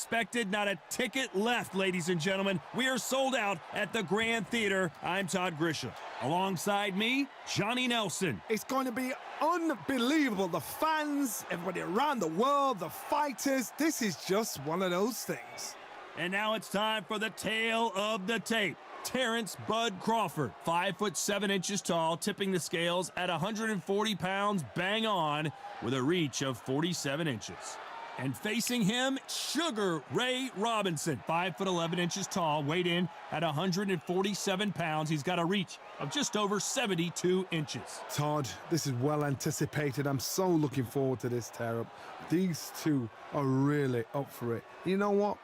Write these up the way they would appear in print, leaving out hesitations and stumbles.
expected, not a ticket left, ladies and gentlemen. We are sold out at the Grand Theater. I'm Todd Grisham. Alongside me, Johnny Nelson. It's going to be unbelievable. The fans, everybody around the world, the fighters. This is just one of those things. And now it's time for the tale of the tape. Terrence "Bud" Crawford, 5'7" tall, tipping the scales at 140 pounds, bang on, with a reach of 47 inches. And facing him, Sugar Ray Robinson, 5'11" tall, weighed in at 147 pounds. He's got a reach of just over 72 inches. Todd, this is well anticipated. I'm so looking forward to this tear-up. These two are really up for it. You know what?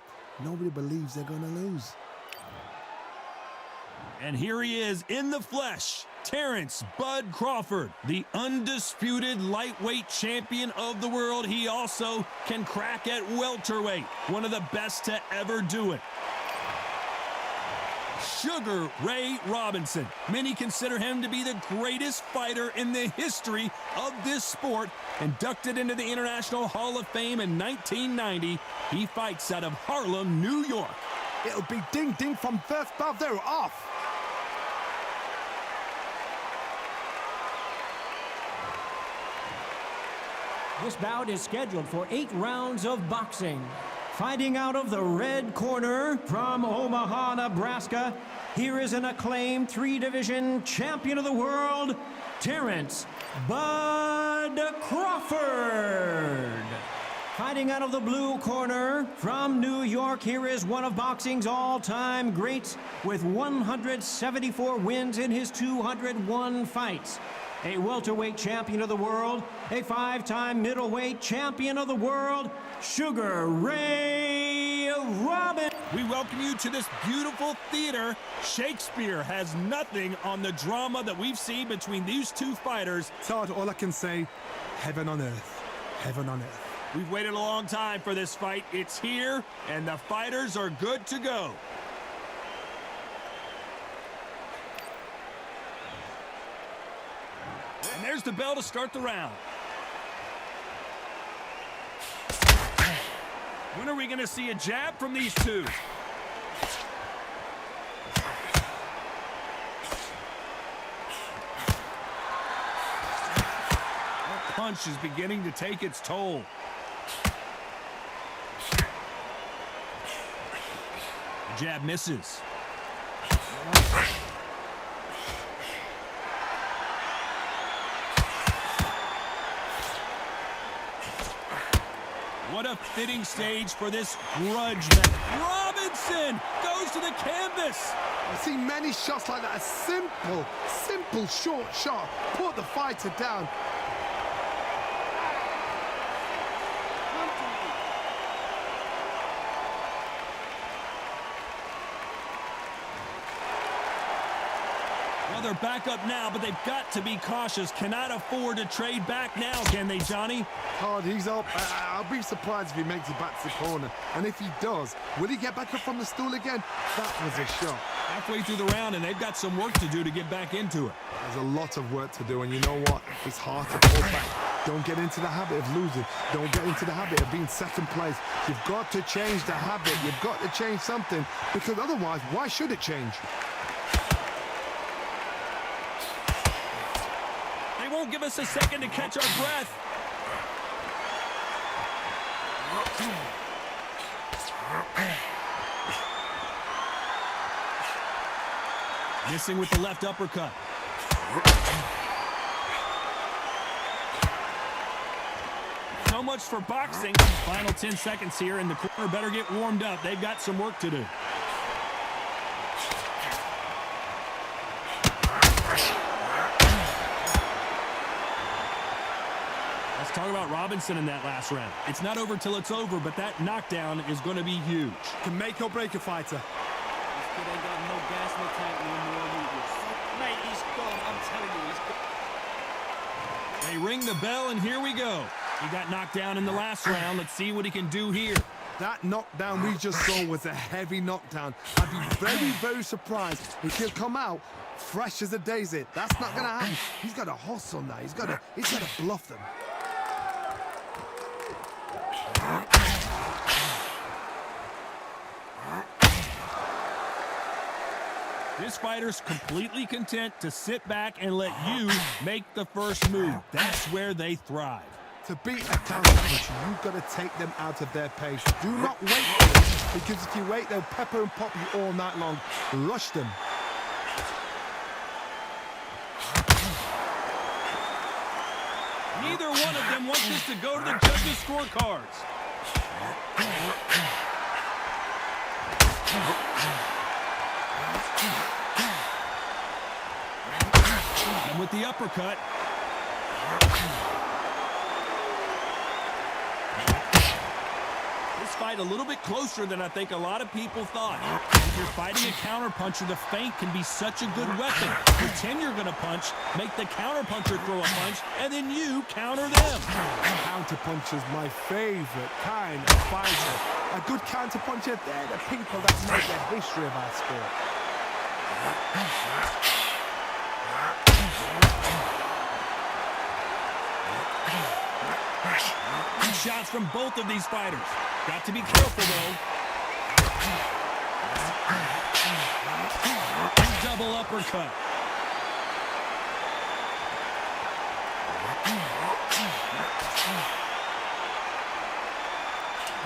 Nobody believes they're going to lose. And here he is in the flesh, Terrence "Bud" Crawford, the undisputed lightweight champion of the world. He also can crack at welterweight, one of the best to ever do it. Sugar Ray Robinson. Many consider him to be the greatest fighter in the history of this sport. Inducted into the International Hall of Fame in 1990, he fights out of Harlem, New York. It'll be ding-ding from first bell. They're off. This bout is scheduled for 8 rounds of boxing. Fighting out of the red corner from Omaha, Nebraska, here is an acclaimed 3-division champion of the world, Terrence "Bud" Crawford. Fighting out of the blue corner from New York, here is one of boxing's all-time greats with 174 wins in his 201 fights. A welterweight champion of the world, a 5-time middleweight champion of the world, Sugar Ray Robinson. We welcome you to this beautiful theater. Shakespeare has nothing on the drama that we've seen between these two fighters. Todd, all I can say, heaven on earth. Heaven on earth. We've waited a long time for this fight. It's here, and the fighters are good to go. And there's the bell to start the round. When are we going to see a jab from these two? That punch is beginning to take its toll. The jab misses. What a fitting stage for this grudge match. Robinson goes to the canvas. I've seen many shots like that. A simple short shot. Put the fighter down. Well, they're back up now, but they've got to be cautious. Cannot afford to trade back now, can they, Johnny? Todd, he's up. I'll be surprised if he makes it back to the corner. And if he does, will he get back up from the stool again? That was a shot. Halfway through the round, and they've got some work to do to get back into it. There's a lot of work to do, and you know what? It's hard to pull back. Don't get into the habit of losing. Don't get into the habit of being second place. You've got to change the habit. You've got to change something, because otherwise, why should it change? They won't give us a second to catch our breath. Missing with the left uppercut. So much for boxing. Final 10 seconds here, and the corner better get warmed up. They've got some work to do. Let's talk about Robinson in that last round. It's not over till it's over, but that knockdown is going to be huge. Can make or break a fighter. This kid ain't got no gas, no tank, no more movement. Mate, he's gone. I'm telling you, he's gone. They ring the bell, and here we go. He got knocked down in the last round. Let's see what he can do here. That knockdown we just saw was a heavy knockdown. I'd be very, very surprised if he'll come out fresh as a daisy. That's not going to happen. He's got a hustle on that. He's got to bluff them. This fighter's completely content to sit back and let you make the first move. That's where they thrive. To beat a counter-puncher, you've got to take them out of their pace. Do not wait for them, because if you wait, they'll pepper and pop you all night long. Rush them. Neither one of them wants this to go to the judges' scorecards. And with the uppercut. This fight a little bit closer than I think a lot of people thought. If you're fighting a counterpuncher, the feint can be such a good weapon. Pretend you're going to punch, make the counterpuncher throw a punch, and then you counter them. Counterpuncher's my favorite kind of fighter. A good counterpuncher, they're the people that make the history of our sport. Good shots from both of these fighters. Got to be careful, though. Double uppercut.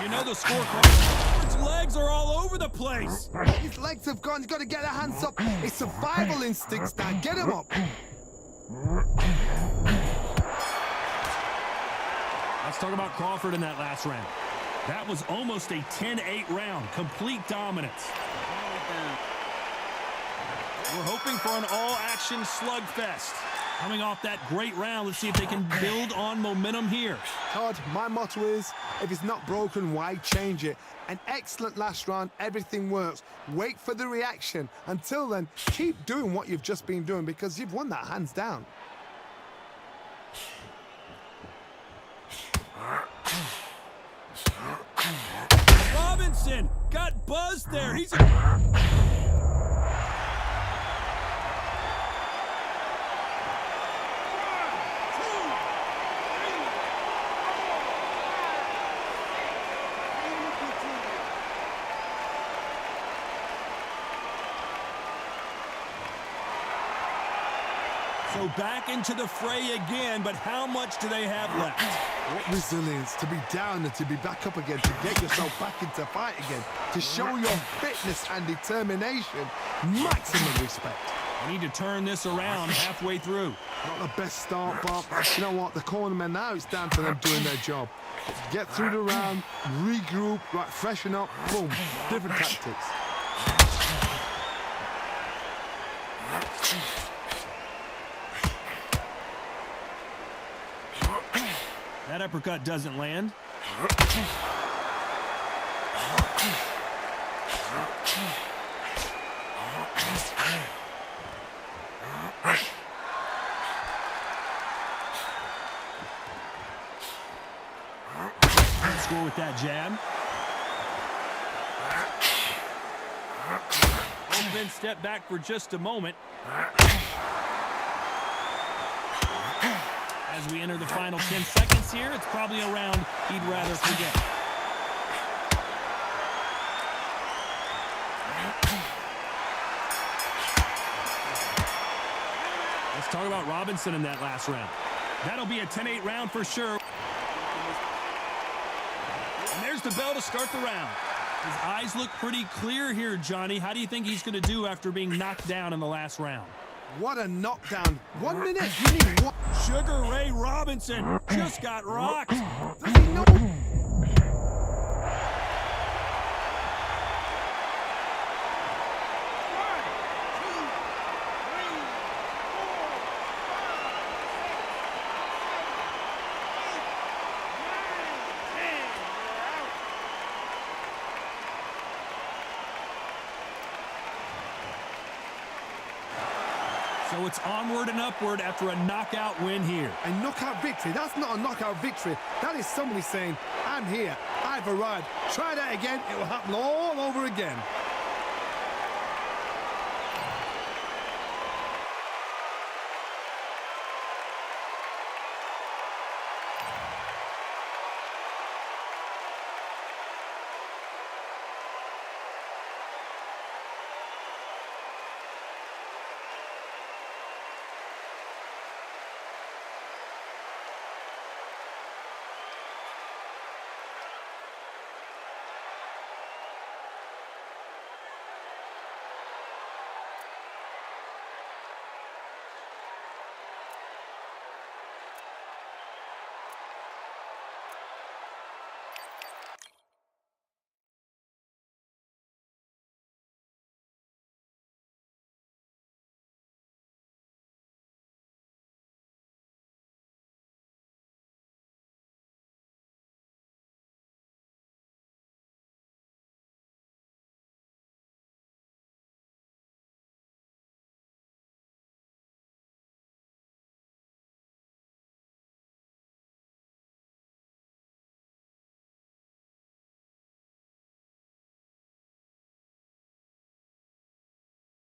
You know the scorecard. His legs are all over the place. His legs have gone. He's got to get their hands up. It's survival instincts now. Get him up. Let's talk about Crawford in that last round. That was almost a 10-8 round. Complete dominance. We're hoping for an all-action slugfest. Coming off that great round, let's see if they can build on momentum here. Todd, my motto is, if it's not broken, why change it? An excellent last round, everything works. Wait for the reaction. Until then, keep doing what you've just been doing, because you've won that hands down. Robinson got buzzed there. He's So back into the fray again, but how much do they have left? What resilience to be down and to be back up again, to get yourself back into fight again, to show your fitness and determination. Maximum respect. I need to turn this around halfway through. Not the best start, but you know what? The cornermen now, it's down to them doing their job. Get through the round, regroup, right, freshen up, boom, different tactics. That uppercut doesn't land. Score with that jab. Then step back for just a moment. As we enter the final 10 seconds here, it's probably a round he'd rather forget. Let's talk about Robinson in that last round. That'll be a 10-8 round for sure. And there's the bell to start the round. His eyes look pretty clear here, Johnny. How do you think he's going to do after being knocked down in the last round? What a knockdown. 1 minute. You need one. Sugar Ray Robinson just got rocked. Does he know? So it's onward and upward after a knockout win here. A knockout victory? That's not a knockout victory. That is somebody saying, I'm here, I've arrived. Try that again, it will happen all over again.